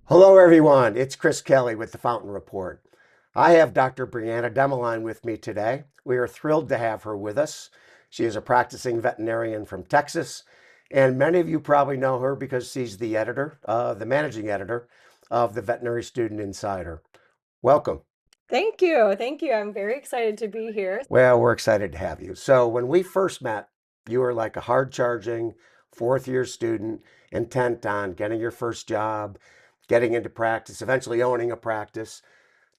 Hello, everyone. It's Chris Kelly with the Fountain Report. I have Dr. Breanna Demaline with me today. We are thrilled to have her with us. She is a practicing veterinarian from Texas, and many of you probably know her because she's the managing editor of the Veterinary Student Insider. Welcome. Thank you. Thank you. I'm very excited to be here. Well, we're excited to have you. So, when we first met, you were like a hard charging fourth year student intent on getting your first job, getting into practice, eventually owning a practice.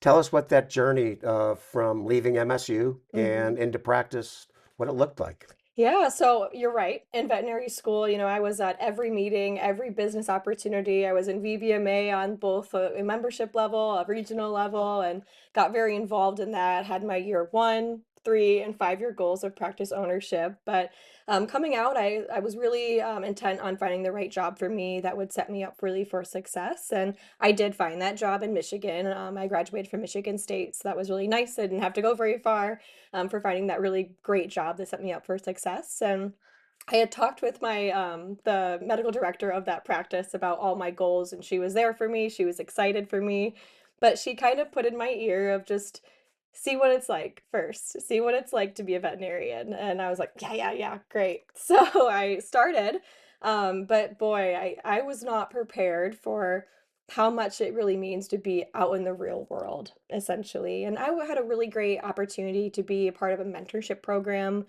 Tell us what that journey from leaving MSU Mhm. and into practice, what it looked like. Yeah, so you're right. In veterinary school, I was at every meeting, every business opportunity. I was in VBMA on both a membership level, a regional level, and got very involved in that. Had my year 1, 3, and 5-year goals of practice ownership. But coming out, I was really intent on finding the right job for me that would set me up really for success. And I did find that job in Michigan. I graduated from Michigan State, so that was really nice. I didn't have to go very far for finding that really great job that set me up for success. And I had talked with my the medical director of that practice about all my goals, and she was there for me. She was excited for me, but she kind of put in my ear of just see what it's like first, see what it's like to be a veterinarian. And I was like, yeah, yeah, yeah, great. So I started, but boy, I was not prepared for how much it really means to be out in the real world, essentially. And had a really great opportunity to be a part of a mentorship program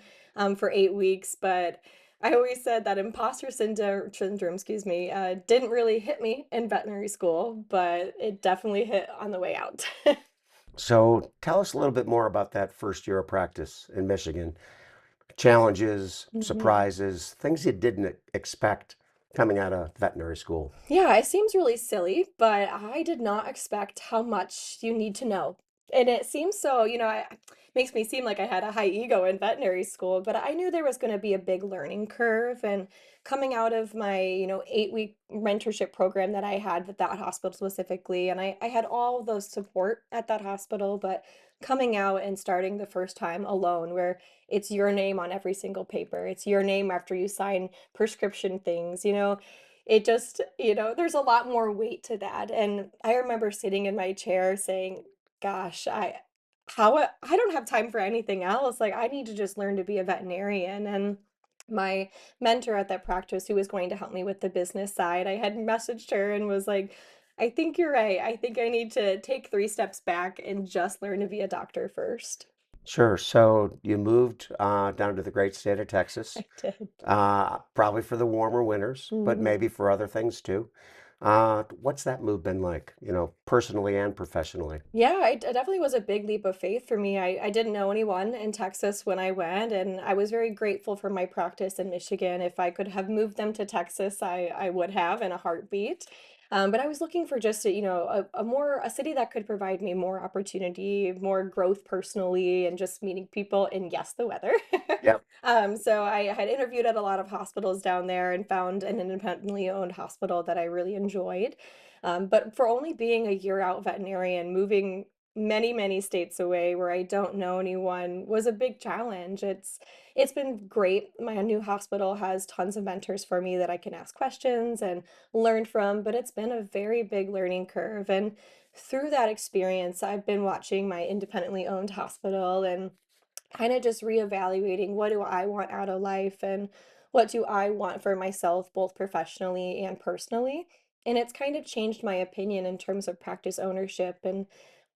for 8 weeks, but I always said that imposter syndrome, excuse me, didn't really hit me in veterinary school, but it definitely hit on the way out. So tell us a little bit more about that first year of practice in Michigan. Challenges, Mhm. surprises, things you didn't expect coming out of veterinary school. Yeah, it seems really silly, but I did not expect how much you need to know. And it seems so, makes me seem like I had a high ego in veterinary school, but I knew there was going to be a big learning curve. And coming out of my, 8-week mentorship program that I had with that hospital specifically, and I had all those support at that hospital, but coming out and starting the first time alone, where it's your name on every single paper, it's your name after you sign prescription things, it just, there's a lot more weight to that. And I remember sitting in my chair saying, gosh, I don't have time for anything else. Like I need to just learn to be a veterinarian. And my mentor at that practice who was going to help me with the business side, I had messaged her and was like, I think you're right. I think I need to take 3 steps back and just learn to be a doctor first. Sure. So you moved down to the great state of Texas, I did. probably for the warmer winters, but maybe Mhm. for other things too. What's that move been like, personally and professionally? Yeah, it definitely was a big leap of faith for me. I didn't know anyone in Texas when I went, and I was very grateful for my practice in Michigan. If I could have moved them to Texas, I would have in a heartbeat. But I was looking for just a city that could provide me more opportunity, more growth personally, and just meeting people, and yes, the weather. Yep. So I had interviewed at a lot of hospitals down there and found an independently owned hospital that I really enjoyed. But for only being a year out veterinarian, moving many, many states away where I don't know anyone was a big challenge. It's been great. My new hospital has tons of mentors for me that I can ask questions and learn from, but it's been a very big learning curve. And through that experience, I've been watching my independently owned hospital and kind of just reevaluating what do I want out of life and what do I want for myself, both professionally and personally. And it's kind of changed my opinion in terms of practice ownership and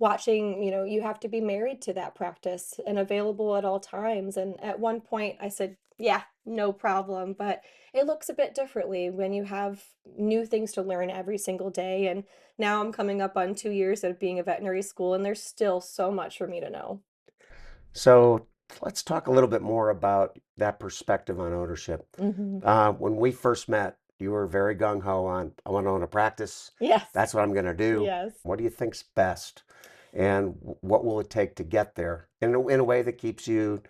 watching, you have to be married to that practice and available at all times. And at one point, I said, yeah, no problem. But it looks a bit differently when you have new things to learn every single day. And now I'm coming up on 2 years of being a veterinary school, and there's still so much for me to know. So let's talk a little bit more about that perspective on ownership. Hmm. When we first met, you were very gung ho on, I want to own a practice. Yes. That's what I'm going to do. Yes. What do you think's best? And what will it take to get there in a way that keeps you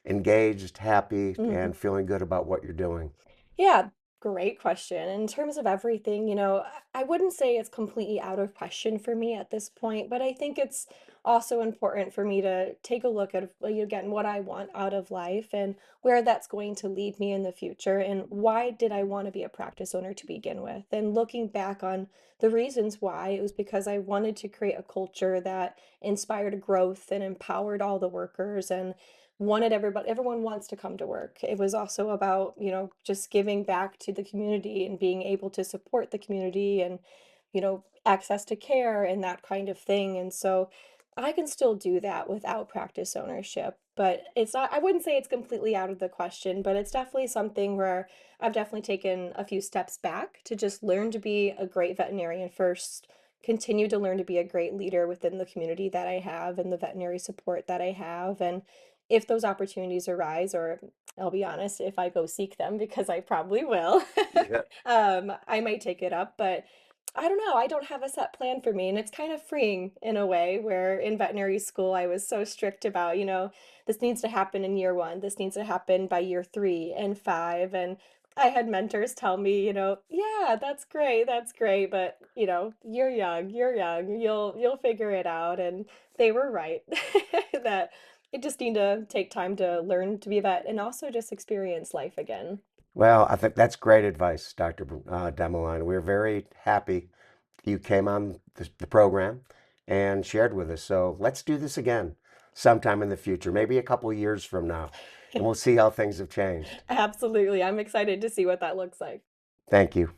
engaged, happy, Mhm. and feeling good about what you're doing? Yeah. Great question. In terms of everything, I wouldn't say it's completely out of question for me at this point, but I think it's also important for me to take a look at, again, what I want out of life and where that's going to lead me in the future. And why did I want to be a practice owner to begin with? And looking back on the reasons why, it was because I wanted to create a culture that inspired growth and empowered all the workers and wanted everyone wants to come to work. It was also about, just giving back to the community and being able to support the community and, access to care and that kind of thing. And so I can still do that without practice ownership, but it's not, I wouldn't say it's completely out of the question, but it's definitely something where I've definitely taken a few steps back to just learn to be a great veterinarian first, continue to learn to be a great leader within the community that I have and the veterinary support that I have. And if those opportunities arise, or I'll be honest, if I go seek them, because I probably will, Yeah. I might take it up. But I don't know. I don't have a set plan for me. And it's kind of freeing in a way where in veterinary school, I was so strict about, this needs to happen in year one, this needs to happen by year 3 and 5. And I had mentors tell me, yeah, that's great, but you're young, you'll figure it out. And they were right that it just need to take time to learn to be a vet and also just experience life again. Well, I think that's great advice, Dr. Demoline. We're very happy you came on the program and shared with us. So let's do this again sometime in the future, maybe a couple years from now, and we'll see how things have changed. Absolutely. I'm excited to see what that looks like. Thank you.